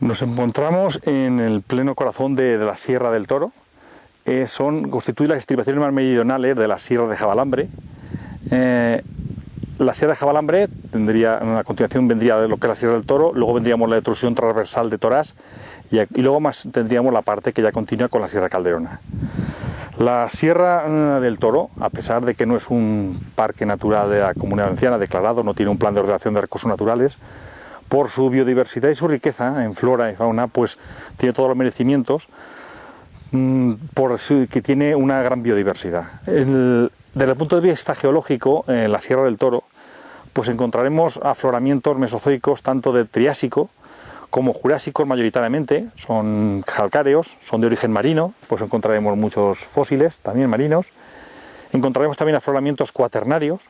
Nos encontramos en el pleno corazón de la Sierra del Toro. Constituye las estribaciones más meridionales de la Sierra de Jabalambre. La Sierra de Jabalambre a continuación vendría lo que es la Sierra del Toro, luego vendríamos la intrusión transversal de Torás y luego más tendríamos la parte que ya continúa con la Sierra Calderona. La Sierra del Toro, a pesar de que no es un parque natural de la Comunidad Valenciana declarado, no tiene un plan de ordenación de recursos naturales, por su biodiversidad y su riqueza en flora y fauna, pues tiene todos los merecimientos que tiene una gran biodiversidad. Desde el punto de vista geológico, en la Sierra del Toro, pues encontraremos afloramientos mesozoicos tanto de Triásico como Jurásicos mayoritariamente, son calcáreos, son de origen marino, pues encontraremos muchos fósiles también marinos. Encontraremos también afloramientos cuaternarios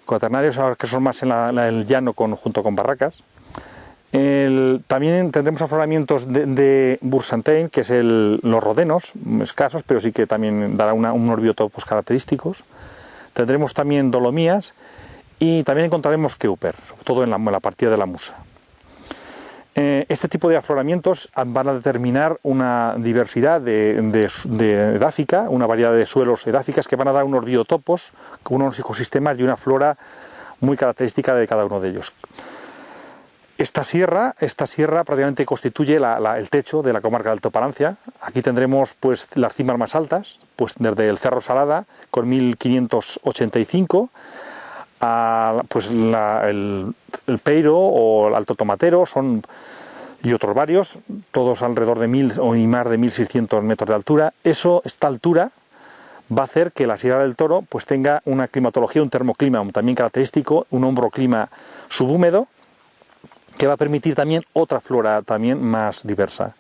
que son más en el llano junto con barracas. También tendremos afloramientos de Bursantein, que es los rodenos, escasos, pero sí que también dará unos biotopos característicos. Tendremos también dolomías y también encontraremos Keuper, sobre todo en la partida de la Musa. Este tipo de afloramientos van a determinar una diversidad edáfica, una variedad de suelos edáficas que van a dar unos biotopos, con unos ecosistemas y una flora muy característica de cada uno de ellos. Esta sierra prácticamente constituye el techo de la comarca de Alto Palancia. Aquí tendremos pues las cimas más altas, pues desde el Cerro Salada con 1585 a pues el Peiro o el Alto Tomatero y otros varios, todos alrededor de 1000 o más de 1600 metros de altura. Esta altura va a hacer que la Sierra del Toro pues tenga una climatología, un termoclima también característico, un hombroclima subhúmedo, que va a permitir también otra flora también más diversa.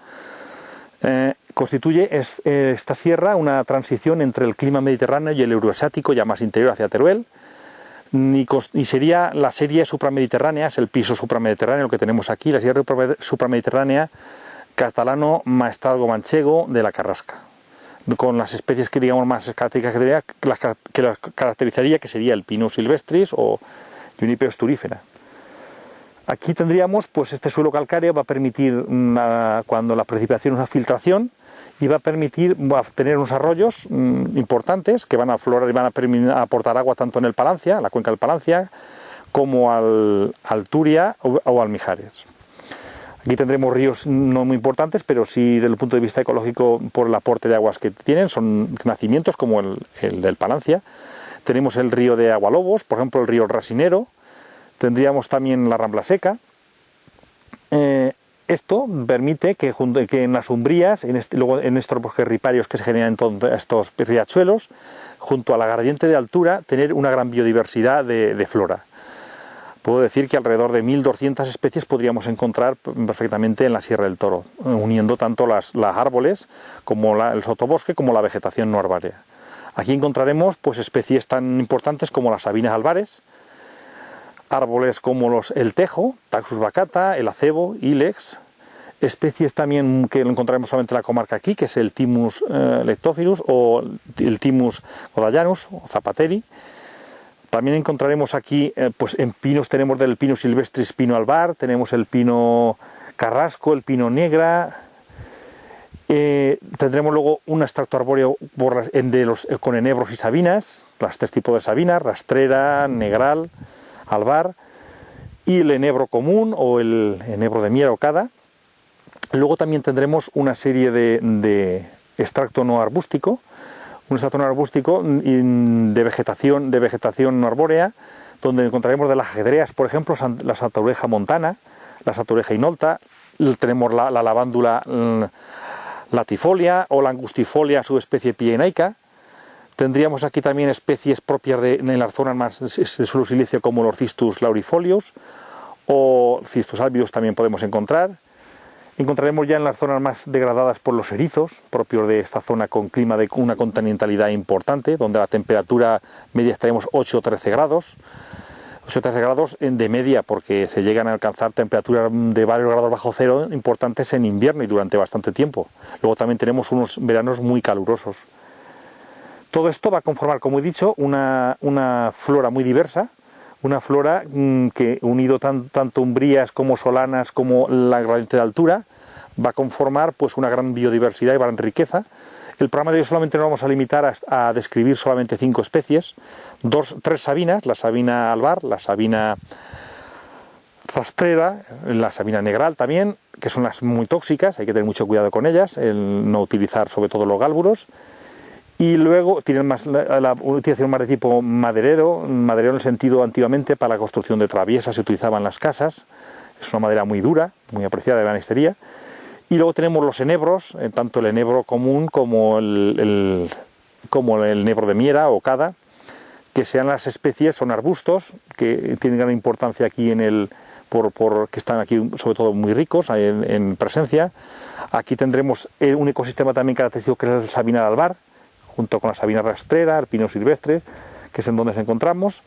Constituye esta sierra una transición entre el clima mediterráneo y el euroasiático, ya más interior hacia Teruel, y sería la serie supramediterránea, es el piso supramediterráneo lo que tenemos aquí, la sierra supramediterránea catalano maestrazgo manchego de la Carrasca, con las especies que digamos más características que las caracterizaría, que sería el Pinus silvestris o Juniper turífera. Aquí tendríamos, pues este suelo calcáreo va a permitir, cuando la precipitación es una filtración, y va a tener unos arroyos importantes que van a aflorar y van a aportar agua tanto en el Palancia, la cuenca del Palancia, como al Turia o al Mijares. Aquí tendremos ríos no muy importantes, pero sí desde el punto de vista ecológico por el aporte de aguas que tienen, son nacimientos como el del Palancia. Tenemos el río de Agualobos, por ejemplo el río Rasinero. Tendríamos también la Rambla Seca. Esto permite que en las umbrías, luego en estos bosques riparios que se generan en estos riachuelos, junto a la gradiente de altura, tener una gran biodiversidad de flora. Puedo decir que alrededor de 1200 especies podríamos encontrar perfectamente en la Sierra del Toro, uniendo tanto las árboles como el sotobosque como la vegetación no arbárea. Aquí encontraremos pues especies tan importantes como las sabinas albares, árboles como el tejo, Taxus baccata, el acebo, ilex, especies también que encontraremos solamente en la comarca aquí, que es el Thymus leptophilus o el Thymus godallanus o zapateri. También encontraremos aquí, pues en pinos tenemos del Pinus silvestris pino albar, tenemos el pino carrasco, el pino negra. Tendremos luego un extracto arbóreo con enebros y sabinas, los tres tipos de sabinas, rastrera, negral, albar, y el enebro común o el enebro de miel ocada. Luego también tendremos una serie de extracto no arbústico, un extracto no arbústico de vegetación no arbórea, donde encontraremos de las ajedreas, por ejemplo, la Santaureja montana, la Santaureja inolta, tenemos la lavándula latifolia o la angustifolia subespecie pienaica. Tendríamos aquí también especies propias en las zonas más de suelo silicio como los Cistus laurifolios o Cistus albidus también podemos encontrar. Encontraremos ya en las zonas más degradadas por los erizos, propios de esta zona con clima de una continentalidad importante, donde la temperatura media estaremos 8 o 13 grados. 8 o 13 grados de media, porque se llegan a alcanzar temperaturas de varios grados bajo cero importantes en invierno y durante bastante tiempo. Luego también tenemos unos veranos muy calurosos. Todo esto va a conformar, como he dicho, una flora muy diversa, una flora que unido tanto umbrías como solanas como la gradiente de altura, va a conformar pues una gran biodiversidad y gran riqueza. El programa de hoy solamente nos vamos a limitar a describir solamente 5 especies, 3 sabinas, la sabina albar, la sabina rastrera, la sabina negral también, que son las muy tóxicas, hay que tener mucho cuidado con ellas, el no utilizar sobre todo los gálburos. Y luego tienen más la utilización más de tipo maderero en el sentido antiguamente para la construcción de traviesas se utilizaban las casas, es una madera muy dura, muy apreciada de banistería. Y luego tenemos los enebros, tanto el enebro común como el enebro de miera o cada, que sean las especies, son arbustos que tienen gran importancia aquí que están aquí sobre todo muy ricos en presencia. Aquí tendremos un ecosistema también característico que es el sabina de albar, junto con la sabina rastrera, el pino silvestre, que es en donde nos encontramos,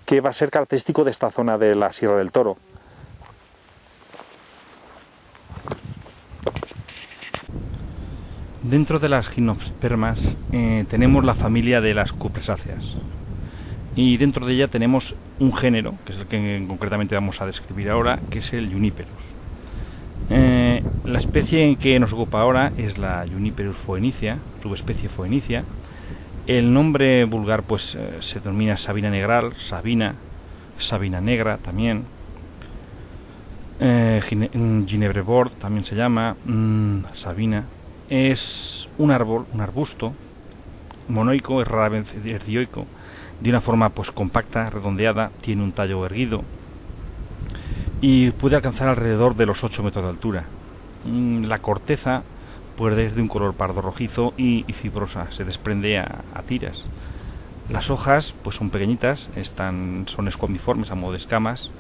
que va a ser característico de esta zona de la Sierra del Toro. Dentro de las gimnospermas tenemos la familia de las cupresáceas y dentro de ella tenemos un género, que es el que concretamente vamos a describir ahora, que es el Juniperus. La especie que nos ocupa ahora es la Juniperus phoenicia, subespecie phoenicia. El nombre vulgar pues se denomina sabina negral, sabina negra también. Ginebrevorth también se llama, sabina. Es un árbol, un arbusto monoico, es rara vez dioico, de una forma pues compacta, redondeada, tiene un tallo erguido y puede alcanzar alrededor de los 8 metros de altura. La corteza pues es de un color pardo rojizo y fibrosa, se desprende a tiras. Las hojas pues son pequeñitas, son esquamiformes a modo de escamas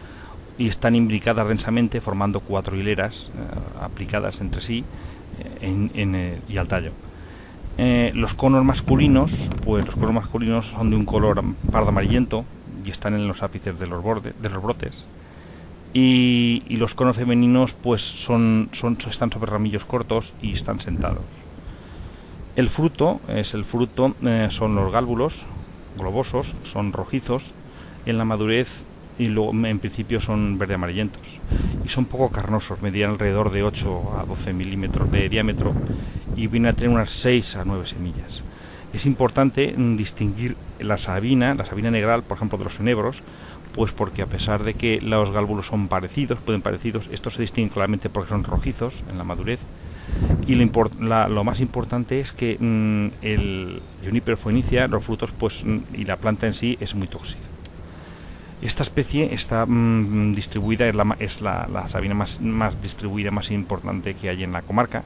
y están imbricadas densamente formando 4 hileras aplicadas entre sí y al tallo. Los conos masculinos son de un color pardo amarillento y están en los ápices de los brotes. Y los conos femeninos pues están sobre ramillos cortos y están sentados. El fruto son los gálbulos globosos, son rojizos en la madurez y luego en principio son verde amarillentos y son poco carnosos, medían alrededor de 8 a 12 milímetros de diámetro y vienen a tener unas 6 a 9 semillas. Es importante distinguir la sabina negral, por ejemplo, de los enebros, pues porque a pesar de que los gálbulos son parecidos, estos se distinguen claramente porque son rojizos en la madurez. Y lo más importante es que el Juniper phoenicia, los frutos y la planta en sí es muy tóxica. Esta especie está distribuida, es la sabina más distribuida, más importante que hay en la comarca.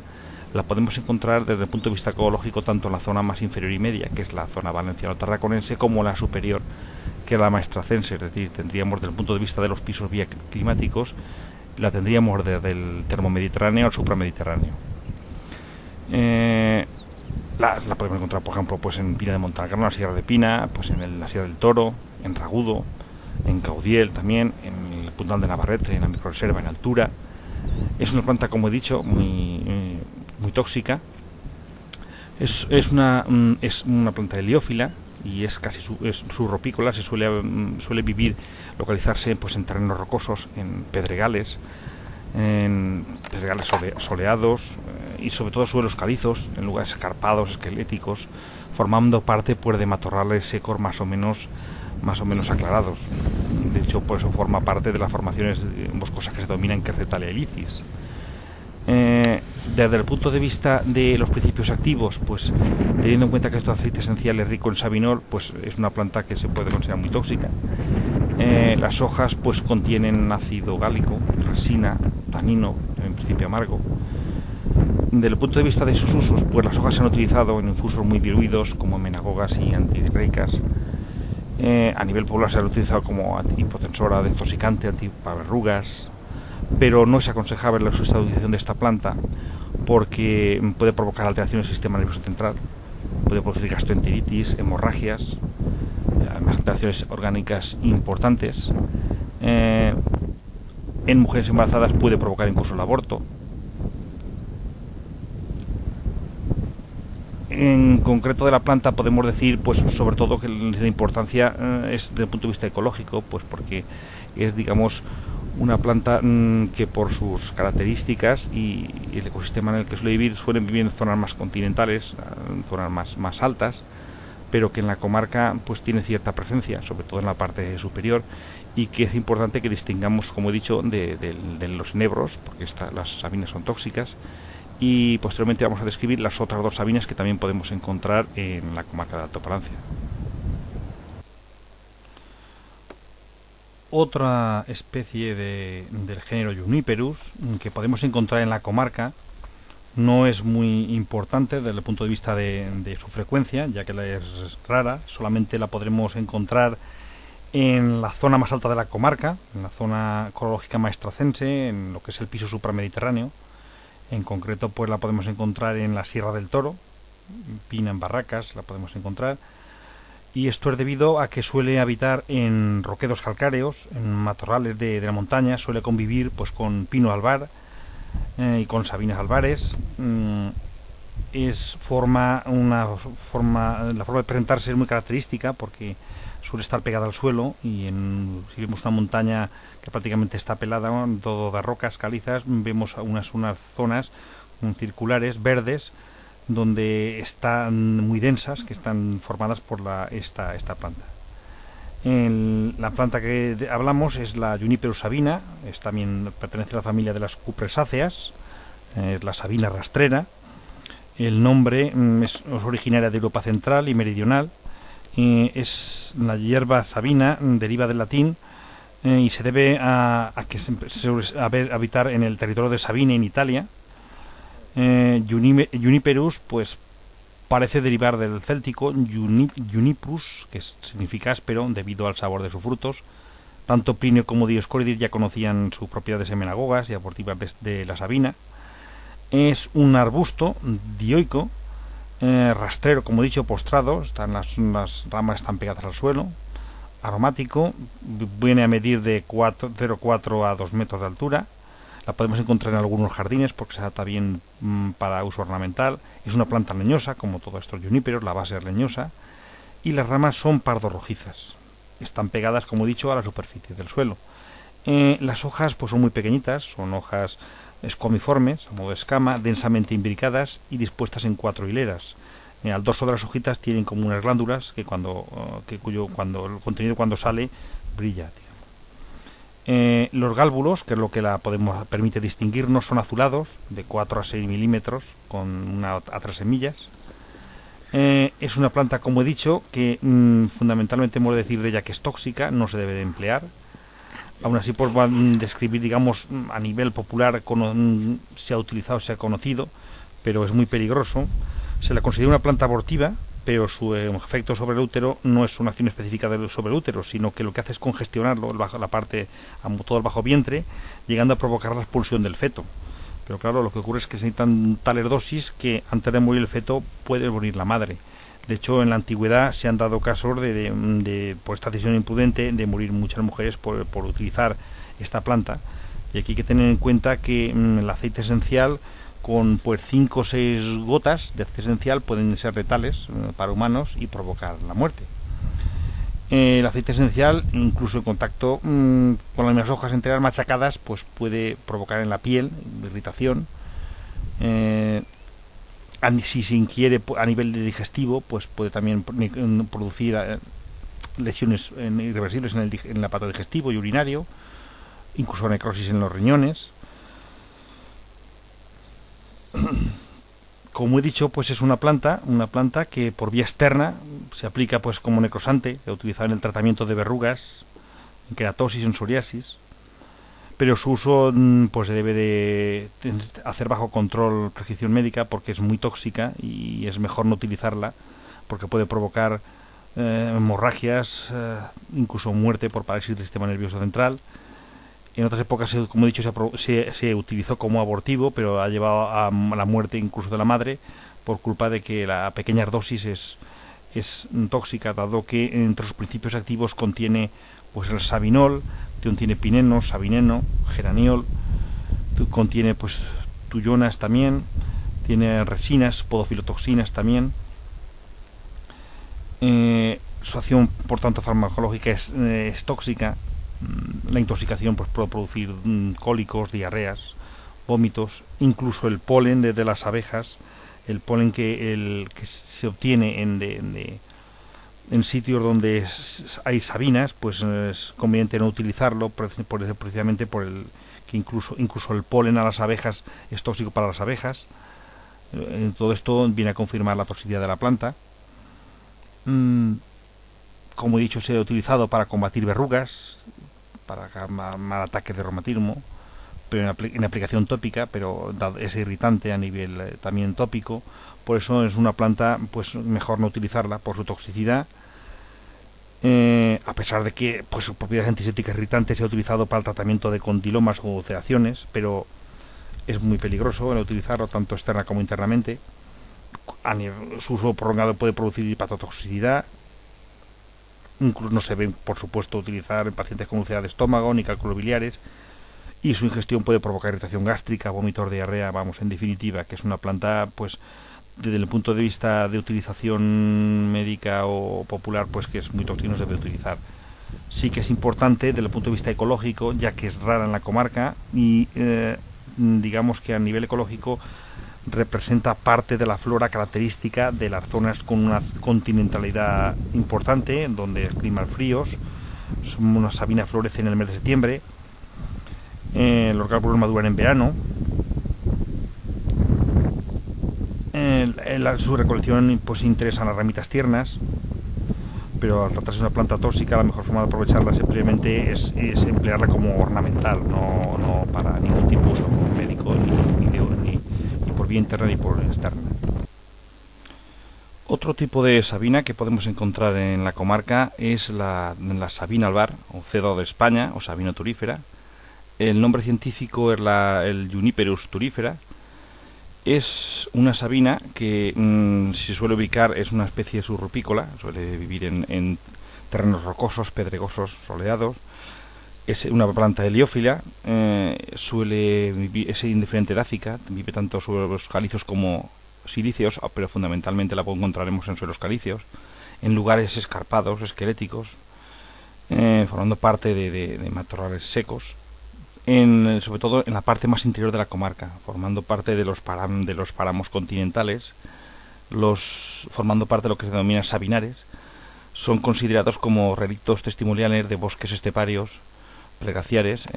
La podemos encontrar desde el punto de vista ecológico tanto en la zona más inferior y media, que es la zona valenciano-tarraconense, como la superior, que es la maestracense. Es decir, tendríamos desde el punto de vista de los pisos bioclimáticos, la tendríamos desde el termomediterráneo al supramediterráneo. La podemos encontrar, por ejemplo, pues en Pina de Montalcán, en la Sierra de Pina, pues en la Sierra del Toro, en Ragudo, en Caudiel también, en el Puntal de Navarrete, en la microrreserva, en Altura. Es una planta, como he dicho, muy tóxica. Es una planta heliófila y es casi subropícola. Se suele localizarse pues en terrenos rocosos, en pedregales soleados y sobre todo suelos calizos, en lugares escarpados, esqueléticos, formando parte pues de matorrales secos más o menos aclarados. De hecho, por eso forma parte de las formaciones boscosas que se dominan Quercetalia ilicis. Desde el punto de vista de los principios activos, pues teniendo en cuenta que este aceite esencial es rico en sabinol, pues es una planta que se puede considerar muy tóxica. Las hojas pues contienen ácido gálico, resina, tanino, en principio amargo. Desde el punto de vista de sus usos, pues las hojas se han utilizado en infusos muy diluidos como menagogas y antidiarreicas. A nivel popular se ha utilizado como hipotensora, desintoxicante, antipaverrugas, pero no es aconsejable la utilización de esta planta porque puede provocar alteraciones del sistema nervioso central, puede producir gastroenteritis, hemorragias, además alteraciones orgánicas importantes. En mujeres embarazadas puede provocar incluso el aborto. En concreto de la planta podemos decir, pues sobre todo que la importancia es desde el punto de vista ecológico, pues porque es, digamos, Una planta que por sus características y el ecosistema en el que suele vivir, suelen vivir en zonas más continentales, en zonas más altas, pero que en la comarca pues tiene cierta presencia, sobre todo en la parte superior, y que es importante que distingamos, como he dicho, de los enebros, porque las sabinas son tóxicas, y posteriormente vamos a describir las otras dos sabinas que también podemos encontrar en la comarca de Alto Palancia. Otra especie del género Juniperus que podemos encontrar en la comarca no es muy importante desde el punto de vista de su frecuencia, ya que es rara, solamente la podremos encontrar en la zona más alta de la comarca, en la zona ecológica maestracense, en lo que es el piso supramediterráneo. En concreto, pues la podemos encontrar en la Sierra del Toro, en Pina, en Barracas, la podemos encontrar. Y esto es debido a que suele habitar en roquedos calcáreos, en matorrales de la montaña, suele convivir pues con pino albar y con sabinas albares. La forma de presentarse es muy característica porque suele estar pegada al suelo, y si vemos una montaña que prácticamente está pelada, todo de rocas calizas, vemos unas zonas circulares verdes donde están muy densas, que están formadas por esta planta. La planta que hablamos es la Juniperus sabina, también pertenece a la familia de las cupresáceas, es la sabina rastrera. El nombre es originaria de Europa central y meridional. Es la hierba sabina, deriva del latín, y se debe a que se suele habitar en el territorio de Sabine, en Italia. Juniperus pues parece derivar del céltico Juniprus, que significa áspero debido al sabor de sus frutos. Tanto Plinio como Dioscórides ya conocían sus propiedades semenagogas y abortivas de la sabina. Es un arbusto dioico, rastrero, como he dicho, postrado, las ramas están pegadas al suelo, aromático, viene a medir de 0,4 a 2 metros de altura. La podemos encontrar en algunos jardines porque se adapta bien para uso ornamental. Es una planta leñosa, como todos estos juníperos, la base es leñosa, y las ramas son pardo rojizas. Están pegadas, como he dicho, a la superficie del suelo. Las hojas pues son muy pequeñitas, son hojas escomiformes, a modo de escama, densamente imbricadas y dispuestas en 4 hileras. Al dorso de las hojitas tienen como unas glándulas cuando el contenido cuando sale brilla. Los gálvulos, que es lo que permite distinguirnos, son azulados, de 4 a 6 milímetros, con 1 a 3 semillas. Es una planta, como he dicho, que fundamentalmente hemos de decir de ella que es tóxica, no se debe de emplear. Aún así, pues va a describir, digamos, a nivel popular, se ha utilizado, se ha conocido, pero es muy peligroso. Se la considera una planta abortiva, pero su efecto sobre el útero no es una acción específica sobre el útero, sino que lo que hace es congestionarlo, todo el bajo vientre, llegando a provocar la expulsión del feto. Pero claro, lo que ocurre es que se necesitan tales dosis que antes de morir el feto puede morir la madre. De hecho, en la antigüedad se han dado casos por esta decisión imprudente de morir muchas mujeres por utilizar esta planta. Y aquí hay que tener en cuenta que el aceite esencial, con pues 5 o 6 gotas de aceite esencial, pueden ser letales para humanos y provocar la muerte. El aceite esencial, incluso en contacto con las mismas hojas enteras machacadas, pues puede provocar en la piel irritación. Si se ingiere a nivel digestivo, pues puede también producir lesiones irreversibles en el aparato digestivo y urinario, incluso necrosis en los riñones. Como he dicho, pues es una planta que por vía externa se aplica pues como necrosante, utilizada en el tratamiento de verrugas, en queratosis, en psoriasis, pero su uso pues se debe de hacer bajo control, prescripción médica, porque es muy tóxica y es mejor no utilizarla porque puede provocar hemorragias, incluso muerte por parálisis del sistema nervioso central. En otras épocas, como he dicho, se utilizó como abortivo, pero ha llevado a la muerte incluso de la madre por culpa de que la pequeña dosis es tóxica, dado que entre sus principios activos contiene pues el sabinol, contiene pineno, sabineno, geraniol, contiene pues tuyonas también, tiene resinas, podofilotoxinas también. Su acción, por tanto, farmacológica es tóxica. la intoxicación pues puede producir cólicos, diarreas, vómitos, incluso el polen de las abejas, el polen que se obtiene en sitios donde hay sabinas, pues es conveniente no utilizarlo, precisamente por el que incluso el polen a las abejas es tóxico para las abejas. Todo esto viene a confirmar la toxicidad de la planta. Como he dicho, se ha utilizado para combatir verrugas, para mal ataques de reumatismo, pero en aplicación tópica, pero es irritante a nivel también tópico. Por eso es una planta pues mejor no utilizarla por su toxicidad, a pesar de que pues, sus propiedades antisépticas irritantes se ha utilizado para el tratamiento de condilomas o ulceraciones, pero es muy peligroso el utilizarlo tanto externa como internamente. Su uso prolongado puede producir hepatotoxicidad. Incluso no se ven, por supuesto, utilizar en pacientes con úlceras de estómago ni cálculos biliares, y su ingestión puede provocar irritación gástrica, vómitos, diarrea. Vamos, en definitiva, que es una planta, pues, desde el punto de vista de utilización médica o popular, pues que es muy tóxico, no se debe utilizar. Sí que es importante desde el punto de vista ecológico, ya que es rara en la comarca y digamos que a nivel ecológico representa parte de la flora característica de las zonas con una continentalidad importante, donde el clima fríos. Unas sabinas florecen en el mes de septiembre, los gálbulos maduran en verano. Su recolección pues interesa las ramitas tiernas, pero al tratarse de una planta tóxica, la mejor forma de aprovecharla simplemente es emplearla como ornamental, no para ningún tipo de uso médico, ni por vía interna ni por externa. Otro tipo de sabina que podemos encontrar en la comarca es la sabina albar, o cedro de España, o sabina turífera. El nombre científico es el Juniperus turífera. Es una sabina que se suele ubicar, es una especie subrupícola, suele vivir en terrenos rocosos, pedregosos, soleados. Es una planta heliófila, suele vivir, es indiferente edáfica, vive tanto sobre los calizos como silíceos, pero fundamentalmente la encontraremos en suelos calíceos, en lugares escarpados, esqueléticos, formando parte de matorrales secos. Sobre todo en la parte más interior de la comarca, formando parte de los páramos continentales, formando parte de lo que se denomina sabinares. Son considerados como relictos testimoniales de bosques esteparios preglaciares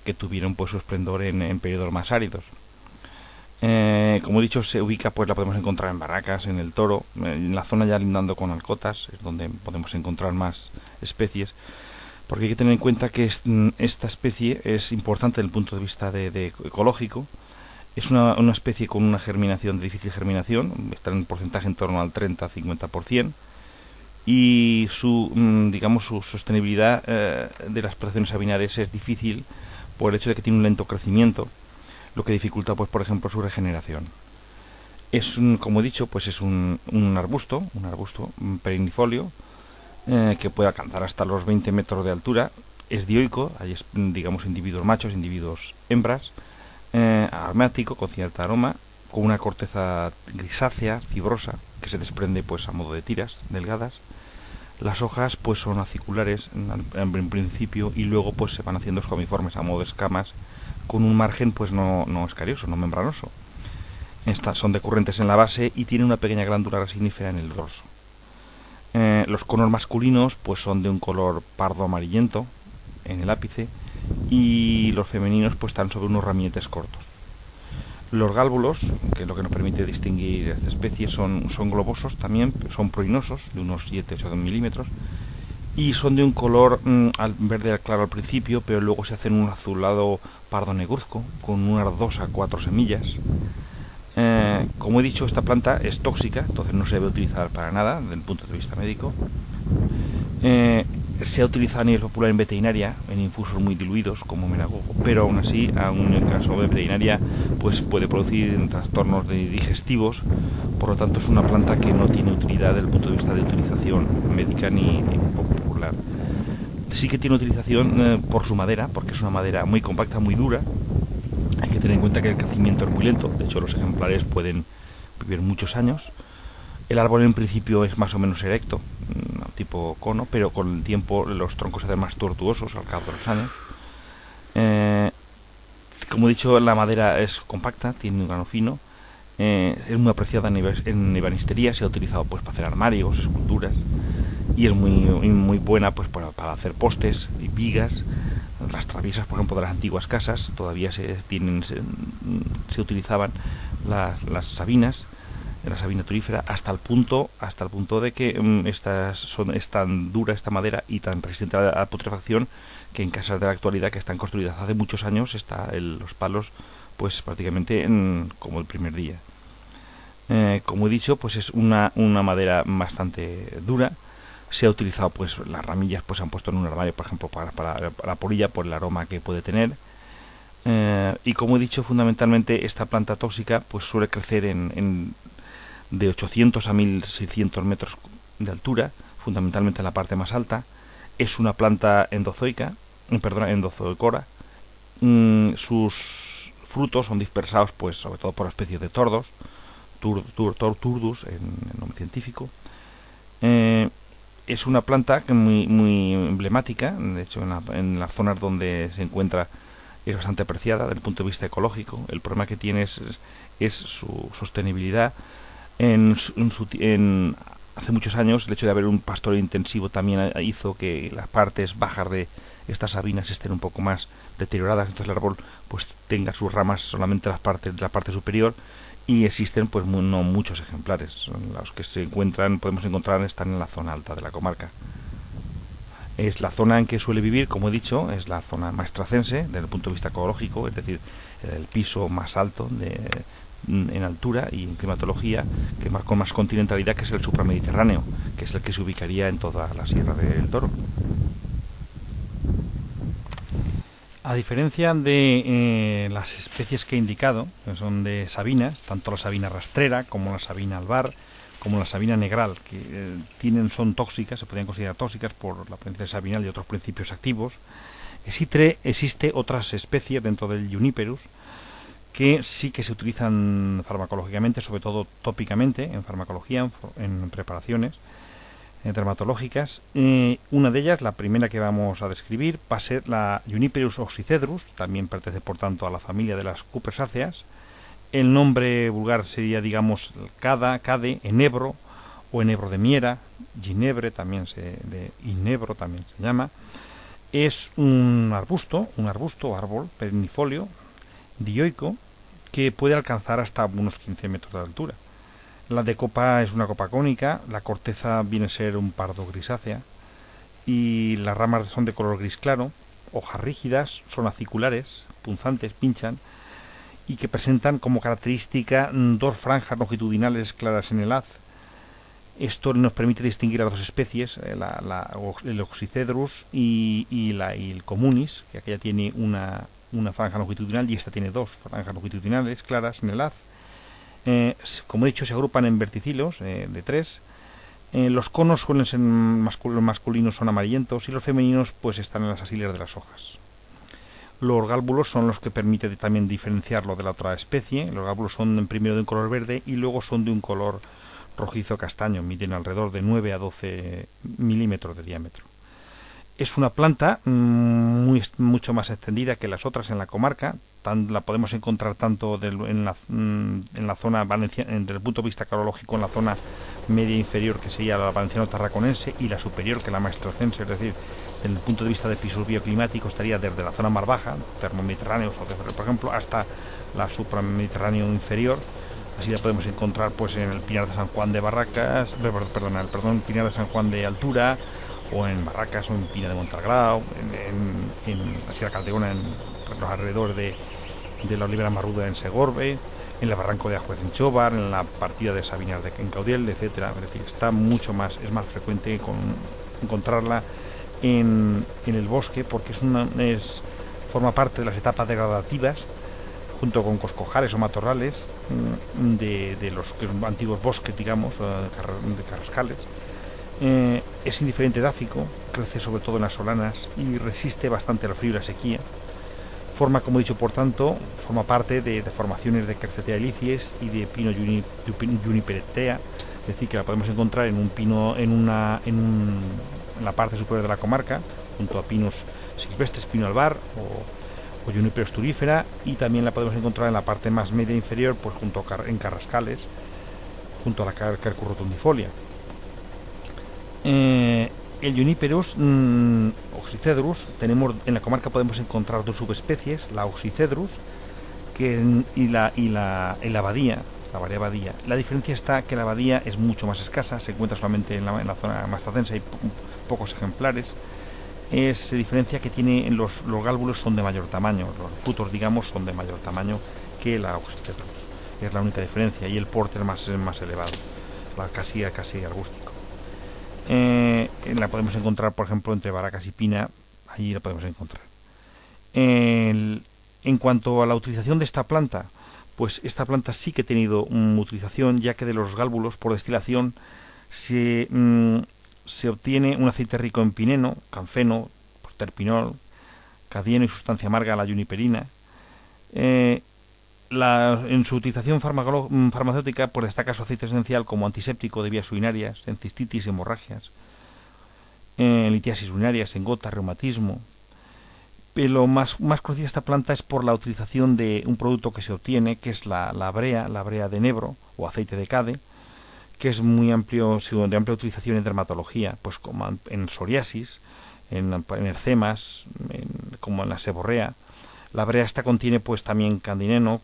que tuvieron pues su esplendor en periodos más áridos. Como he dicho, se ubica, pues la podemos encontrar en Barracas, en el Toro, en la zona ya lindando con Alcotas, es donde podemos encontrar más especies. Porque hay que tener en cuenta que esta especie es importante desde el punto de vista de ecológico. Es una especie con una germinación de difícil germinación, está en un porcentaje en torno al 30-50%, y su sostenibilidad de las plantaciones sabinares es difícil por el hecho de que tiene un lento crecimiento, lo que dificulta, pues, por ejemplo, su regeneración. Como he dicho, pues es un arbusto perennifolio, que puede alcanzar hasta los 20 metros de altura. Es dioico, hay individuos machos, individuos hembras, aromático, con cierta aroma, con una corteza grisácea, fibrosa, que se desprende pues a modo de tiras delgadas. Las hojas pues son aciculares en principio, y luego pues se van haciendo escomiformes a modo de escamas, con un margen pues no escarioso, no membranoso. Estas son decurrentes en la base y tienen una pequeña glándula resinífera en el dorso. Los conos masculinos pues son de un color pardo amarillento en el ápice, y los femeninos pues están sobre unos ramilletes cortos. Los gálbulos, que es lo que nos permite distinguir esta especie, son globosos también, son pruinosos, de unos 7-8 milímetros, y son de un color verde claro al principio, pero luego se hacen un azulado pardo negruzco con unas 2 a 4 semillas. Como he dicho, esta planta es tóxica, entonces no se debe utilizar para nada desde el punto de vista médico. Se ha utilizado a nivel popular en veterinaria, en infusos muy diluidos como menagogo, pero aún así, en el caso de veterinaria, pues puede producir trastornos digestivos. Por lo tanto, es una planta que no tiene utilidad desde el punto de vista de utilización médica ni popular. Sí que tiene utilización por su madera, porque es una madera muy compacta, muy dura. Hay que tener en cuenta que el crecimiento es muy lento, de hecho los ejemplares pueden vivir muchos años. El árbol en principio es más o menos erecto, tipo cono, pero con el tiempo los troncos se hacen más tortuosos al cabo de los años. Como he dicho, la madera es compacta, tiene un grano fino, es muy apreciada en ebanistería, se ha utilizado pues para hacer armarios, esculturas, y es muy buena pues para hacer postes y vigas. Las traviesas, por ejemplo, de las antiguas casas todavía se utilizaban las sabinas, la sabina turífera, hasta el punto de que es tan dura esta madera y tan resistente a la putrefacción que en casas de la actualidad que están construidas hace muchos años los palos pues prácticamente como el primer día. Como he dicho, pues es una madera bastante dura. Se ha utilizado, pues las ramillas pues se han puesto en un armario, por ejemplo, para la polilla, por el aroma que puede tener. Y como he dicho, fundamentalmente esta planta tóxica pues suele crecer de 800 a 1600 metros de altura, fundamentalmente en la parte más alta. Es una planta endozoicora. Sus frutos son dispersados pues sobre todo por especies de tordos, Turdus en el nombre científico. Es una planta muy emblemática, de hecho en las zonas donde se encuentra es bastante apreciada desde el punto de vista ecológico. El problema que tiene es su sostenibilidad. Hace muchos años el hecho de haber un pastoreo intensivo también hizo que las partes bajas de estas sabinas estén un poco más deterioradas, entonces el árbol pues tenga sus ramas solamente la parte superior, y existen pues no muchos ejemplares. Los que podemos encontrar están en la zona alta de la comarca. Es la zona en que suele vivir, como he dicho, es la zona maestracense desde el punto de vista ecológico, es decir, el piso más alto en altura y en climatología, que con más continentalidad, que es el supramediterráneo, que es el que se ubicaría en toda la Sierra del Toro. A diferencia de las especies que he indicado, que son de sabinas, tanto la sabina rastrera como la sabina albar, como la sabina negral, que son tóxicas, se podrían considerar tóxicas por la presencia de sabinal y otros principios activos, existe otras especies dentro del Juniperus que sí que se utilizan farmacológicamente, sobre todo tópicamente, en farmacología, en preparaciones dermatológicas. Una de ellas, la primera que vamos a describir, va a ser la Juniperus oxycedrus, también pertenece por tanto a la familia de las cupersáceas. El nombre vulgar sería, digamos, cade, enebro o enebro de miera, ginebre, de inebro también se llama. Es un arbusto o árbol perennifolio, dioico, que puede alcanzar hasta unos 15 metros de altura. La de copa es una copa cónica, la corteza viene a ser un pardo grisácea y las ramas son de color gris claro, hojas rígidas, son aciculares, punzantes, pinchan, y que presentan como característica dos franjas longitudinales claras en el haz. Esto nos permite distinguir a las dos especies, el Oxycedrus y el Communis, que aquella tiene una franja longitudinal y esta tiene dos franjas longitudinales claras en el haz. Como he dicho, se agrupan en verticilos de 3. Los conos suelen ser masculinos, son amarillentos, y los femeninos pues están en las axilas de las hojas. Los gálbulos son los que permiten también diferenciarlo de la otra especie. Los gálbulos son primero de un color verde y luego son de un color rojizo castaño, miden alrededor de 9 a 12 milímetros de diámetro. Es una planta mucho más extendida que las otras en la comarca. La podemos encontrar tanto en la zona valenciana, desde el punto de vista carológico, en la zona media inferior, que sería la valenciano-tarraconense, y la superior, que es la maestracense, es decir, desde el punto de vista de pisos bioclimáticos estaría desde la zona más baja, termomediterráneos, por ejemplo, hasta la supramediterráneo inferior. Así la podemos encontrar pues en el Pinar de San Juan de Barracas, Pinar de San Juan de Altura, o en Barracas, o en Pina de Montalgrao, en la Sierra Caldeona, en los alrededores de la Olivera Marruda en Segorbe, en el Barranco de Ajuez en Chobar, en la partida de Sabinas en Caudiel, etcétera. Es decir, es más frecuente encontrarla en el bosque, porque forma parte de las etapas degradativas, junto con coscojares o matorrales de los antiguos bosques, digamos, de carrascales. Es indiferente edáfico, crece sobre todo en las solanas y resiste bastante al frío y la sequía. Forma parte de formaciones de Quercetea ilicies y de Pino junipertea, Es decir, que la podemos encontrar en un pino, en la parte superior de la comarca, junto a pinos silvestres, pino albar o Juniper turífera, y también la podemos encontrar en la parte más media inferior, pues en carrascales, junto a la Quercus rotundifolia. El Juniperus oxycedrus, tenemos en la comarca podemos encontrar dos subespecies, la oxycedrus y la abadía, la variedad abadía. La diferencia está que la abadía es mucho más escasa, se encuentra solamente en la zona mastacense, hay pocos ejemplares. Se diferencia que tiene los gálbulos son de mayor tamaño, los frutos, digamos, son de mayor tamaño que la oxycedrus. Es la única diferencia, y el porte es más elevado, casi arbústico. La podemos encontrar, por ejemplo, entre Baracas y Pina, allí la podemos encontrar. En cuanto a la utilización de esta planta, pues esta planta sí que ha tenido utilización, ya que de los gálbulos por destilación se obtiene un aceite rico en pineno, canfeno, terpinol, cadieno y sustancia amarga, la juniperina. En su utilización farmacéutica, pues destaca su aceite esencial como antiséptico de vías urinarias, en cistitis, hemorragias, en litiasis urinarias, en gota, reumatismo. Pero más conocida esta planta es por la utilización de un producto que se obtiene, que es la brea de enebro o aceite de cade, que es muy amplio, de amplia utilización en dermatología, pues como en psoriasis, en eczemas, como en la seborrea. La brea esta contiene pues también candineno,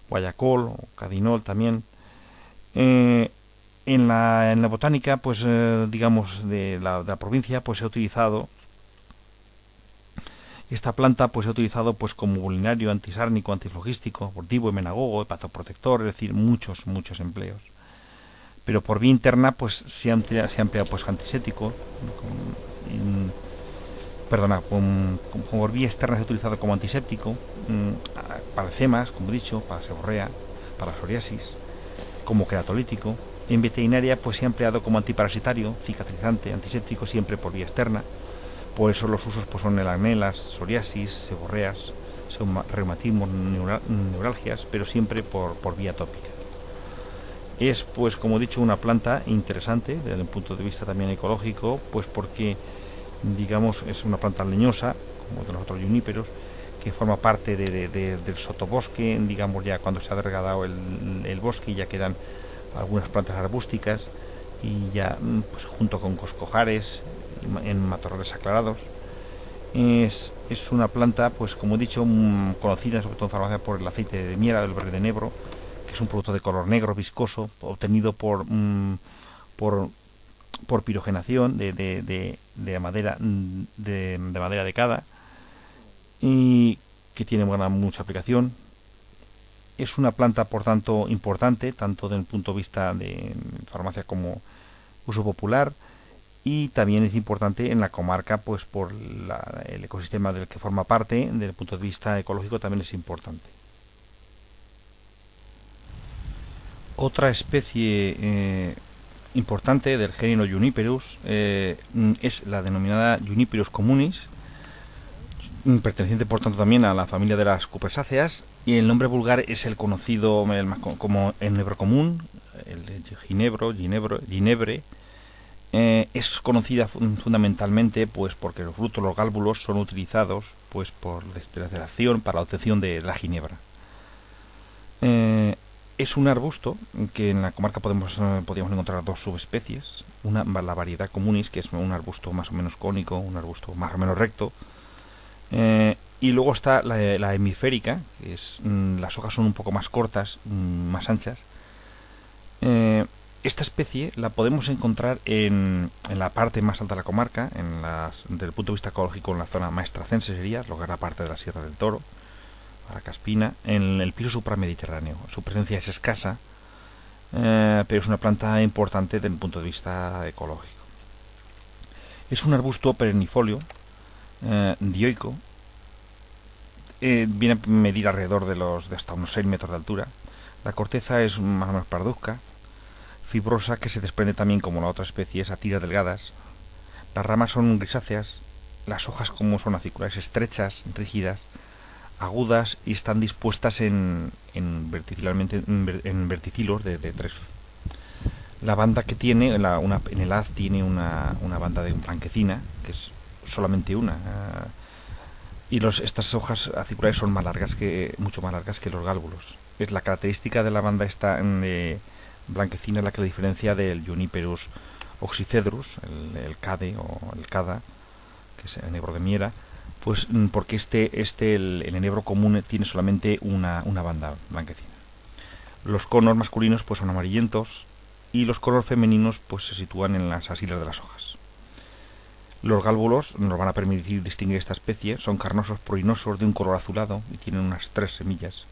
guayacol o cadinol también. En la botánica, pues digamos de la provincia, pues se ha utilizado esta planta, pues se ha utilizado pues como culinario, antisárnico, antiflogístico, abortivo, hemenagogo, hepatoprotector, es decir, muchos empleos. Pero por vía interna pues se ha empleado pues antiséptico, por vía externa se ha utilizado como antiséptico, para eczemas, como he dicho, para seborrea, para psoriasis, como queratolítico. En veterinaria pues se ha empleado como antiparasitario, cicatrizante, antiséptico, siempre por vía externa. Por eso los usos pues son el acné, las psoriasis, seborreas, reumatismos, neuralgias, pero siempre por vía tópica. Es, pues como he dicho, una planta interesante desde un punto de vista también ecológico, pues porque, digamos, es una planta leñosa, como de los otros juníperos, que forma parte del sotobosque, digamos, ya cuando se ha degradado el bosque ya quedan algunas plantas arbústicas, y ya pues junto con coscojares, en matorrales aclarados. Es una planta, pues como he dicho, conocida sobre todo en farmacia por el aceite de miera del verde de enebro, que es un producto de color negro viscoso obtenido por pirogenación de madera de cada, y que tiene mucha aplicación. Es una planta, por tanto, importante tanto desde el punto de vista de farmacia como uso popular, y también es importante en la comarca, pues por el ecosistema del que forma parte. Desde el punto de vista ecológico también es importante. Otra especie importante del género Juniperus es la denominada Juniperus communis, perteneciente por tanto también a la familia de las cupersáceas, y el nombre vulgar es el conocido como enebro común, el ginebre. Es conocida fundamentalmente pues porque los frutos, los gálbulos, son utilizados pues por destilación para la obtención de la ginebra. Es un arbusto que en la comarca podríamos encontrar dos subespecies, la variedad communis, que es un arbusto más o menos cónico, un arbusto más o menos recto, y luego está la hemisférica, que las hojas son un poco más cortas, más anchas. Esta especie la podemos encontrar en la parte más alta de la comarca, desde el punto de vista ecológico, en la zona maestracense sería, lo que es la parte de la Sierra del Toro, la Caspina, en el piso supramediterráneo. Su presencia es escasa, pero es una planta importante desde el punto de vista ecológico. Es un arbusto perennifolio, dioico, viene a medir alrededor de hasta unos 6 metros de altura. La corteza es más o menos parduzca, fibrosa, que se desprende también como la otra especie, a tiras delgadas. Las ramas son grisáceas, las hojas como son aciculares, estrechas, rígidas, agudas, y están dispuestas en verticilos de tres. La banda que tiene, en el haz tiene una banda de blanquecina, que es solamente una. Y estas hojas aciculares son mucho más largas que los gálbulos. Es la característica de la banda esta blanquecina la que la diferencia del Juniperus oxycedrus, el cade o el cada, que es el enebro de miera, pues porque el enebro común tiene solamente una banda blanquecina. Los conos masculinos pues son amarillentos y los conos femeninos pues se sitúan en las axilas de las hojas. Los gálbulos nos van a permitir distinguir esta especie, son carnosos prurinosos de un color azulado y tienen unas 3 semillas.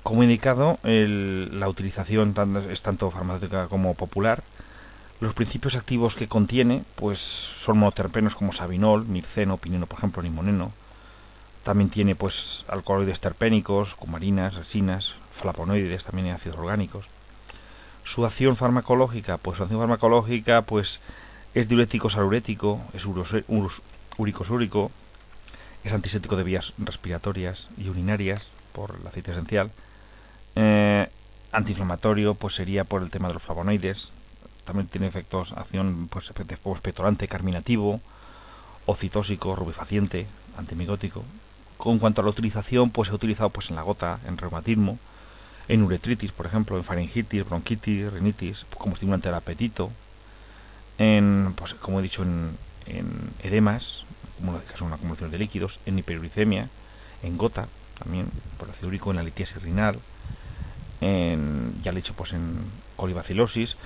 Como indicado, la utilización es tanto farmacéutica como popular. Los principios activos que contiene pues son monoterpenos como sabinol, mirceno, pineno, por ejemplo, limoneno. También tiene pues alcaloides terpénicos, cumarinas, resinas, flavonoides, también ácidos orgánicos. Su acción farmacológica, pues es diurético salurético, es uricosúrico, es antiséptico de vías respiratorias y urinarias por el aceite esencial. Antiinflamatorio pues sería por el tema de los flavonoides. También tiene acción pues expectorante, carminativo, ocitósico, rubefaciente, antimigótico. En cuanto a la utilización, pues se ha utilizado pues en la gota, en reumatismo, en uretritis, por ejemplo, en faringitis, bronquitis, rinitis, como estimulante del apetito, pues como he dicho, en edemas, que son una acumulación de líquidos, en hiperuricemia, en gota, también por ácido úrico, en la litiasis renal, ya le he dicho, pues en colibacilosis.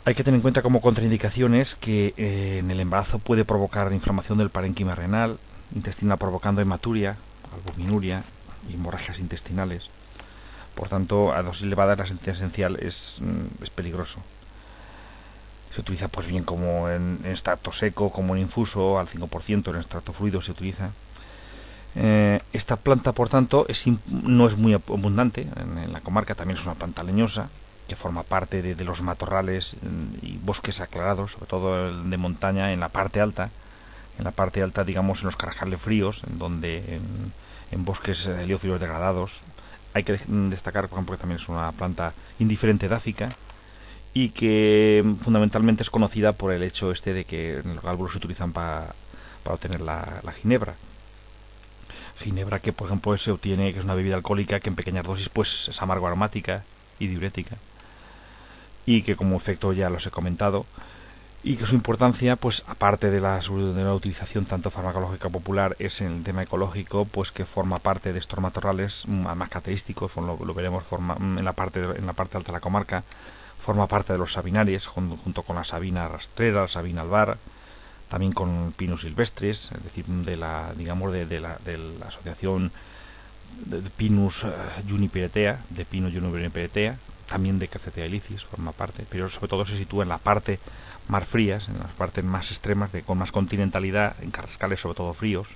Hay que tener en cuenta como contraindicaciones que en el embarazo puede provocar inflamación del parénquima renal, intestinal, provocando hematuria, albuminuria y hemorragias intestinales. Por tanto, a dosis elevadas la sentencia esencial es peligroso. Se utiliza pues bien como en extracto seco, como en infuso, al 5%, en extracto fluido se utiliza. Esta planta, por tanto, no es muy abundante en la comarca, también es una planta leñosa, que forma parte de los matorrales y bosques aclarados, sobre todo el de montaña, en la parte alta, digamos, en los carajales fríos, en bosques heliófilos degradados. Hay que destacar, por ejemplo, que también es una planta indiferente edáfica y que fundamentalmente es conocida por el hecho de que los gálbulos se utilizan para obtener la ginebra. Ginebra que, por ejemplo, se obtiene, que es una bebida alcohólica que en pequeñas dosis pues es amargo aromática y diurética, y que como efecto ya los he comentado, y que su importancia, pues aparte de la utilización tanto farmacológica popular, es en el tema ecológico, pues que forma parte de estos matorrales más característicos, lo veremos en la parte alta de la comarca, forma parte de los sabinares, junto con la sabina rastrera, la sabina albar, también con Pinus silvestris, es decir, de la asociación de Pinus juniperetea, de Pinus juniperetea, también de Quercetea ilicis forma parte, pero sobre todo se sitúa en la parte más frías, en las partes más extremas, con más continentalidad, en carrascales sobre todo fríos,